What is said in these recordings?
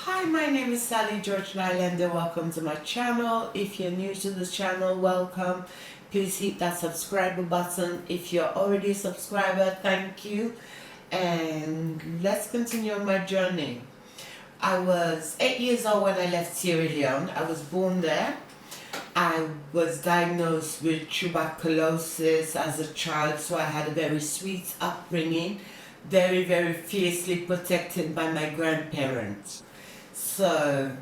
Hi, my name is Sally George Nylander. Welcome to my channel. If you're new to this channel, welcome. Please hit that subscribe button. If you're already a subscriber, thank you. And let's continue on my journey. I was 8 years old when I left Sierra Leone. I was born there. I was diagnosed with tuberculosis as a child, so I had a very sweet upbringing, very, very fiercely protected by my grandparents. So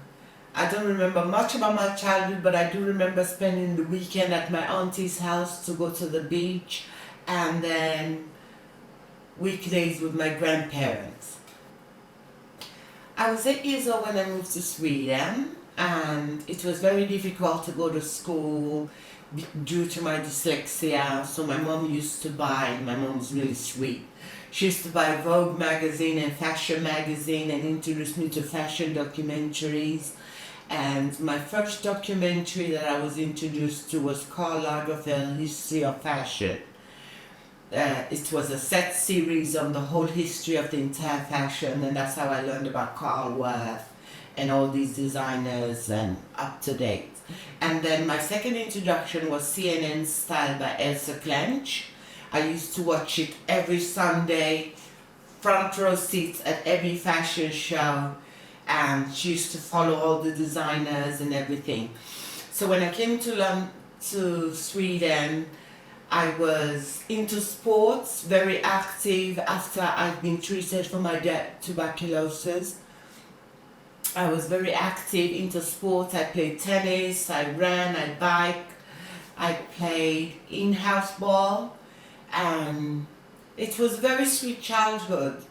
I don't remember much about my childhood, but I do remember spending the weekend at my auntie's house to go to the beach, and then weekdays with my grandparents. I was 8 years old when I moved to Sweden, and it was very difficult to go to school due to my dyslexia. So my mom used to buy, my mom's really sweet, she used to buy Vogue magazine and fashion magazine and introduce me to fashion documentaries. And my first documentary that I was introduced to was Karl Lagerfeld, History of Fashion. It was a set series on the whole history of the entire fashion, and that's how I learned about Karl Worth and all these designers and up to date. And then my second introduction was CNN Style by Elsa Clench. I used to watch it every Sunday, front row seats at every fashion show, and she used to follow all the designers and everything. So when I came to Sweden, I was into sports, very active after I'd been treated for my tuberculosis. I was very active into sports. I played tennis, I ran, I biked, I played in-house ball, and it was a very sweet childhood,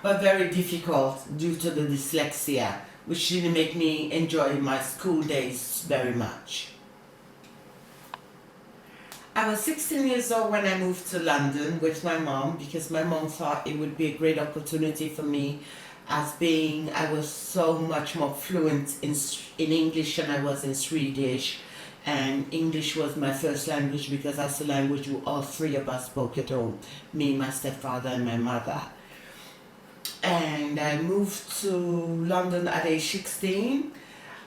but very difficult due to the dyslexia, which didn't make me enjoy my school days very much. I was 16 years old when I moved to London with my mom, because my mom thought it would be a great opportunity for me, as being I was so much more fluent in English than I was in Swedish, and English was my first language because that's the language all three of us spoke at home, me, my stepfather and my mother. And I moved to London at age 16.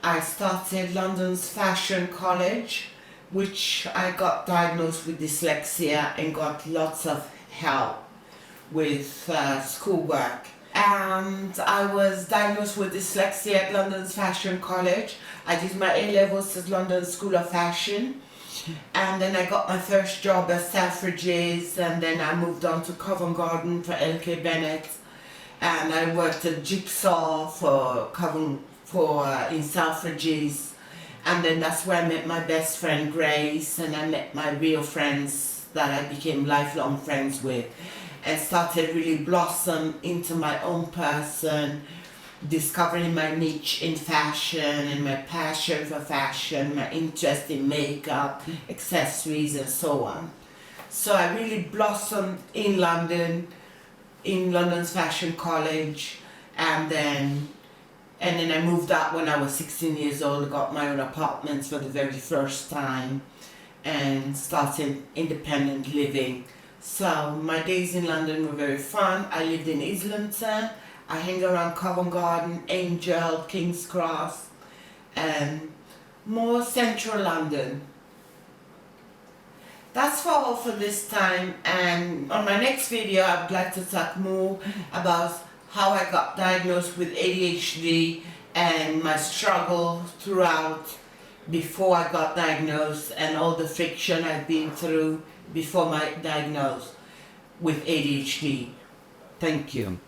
I started London's Fashion College, which I got diagnosed with dyslexia and got lots of help with schoolwork. And I was diagnosed with dyslexia at London's Fashion College. I did my A-levels at London School of Fashion, and then I got my first job at Selfridges, and then I moved on to Covent Garden for LK Bennett, and I worked at Jigsaw in Selfridges, and then that's where I met my best friend Grace, and I met my real friends that I became lifelong friends with, and started really blossom into my own person, discovering my niche in fashion and my passion for fashion, my interest in makeup, accessories and so on. So I really blossomed in London, in London's Fashion College, and then I moved out when I was 16 years old, got my own apartments for the very first time, and started independent living. So my days in London were very fun. I lived in Islington. I hang around Covent Garden, Angel, King's Cross, and more central London. That's for all for this time, and on my next video I would like to talk more about how I got diagnosed with ADHD and my struggle throughout before I got diagnosed, and all the friction I've been through before my diagnosis with ADHD. Thank you.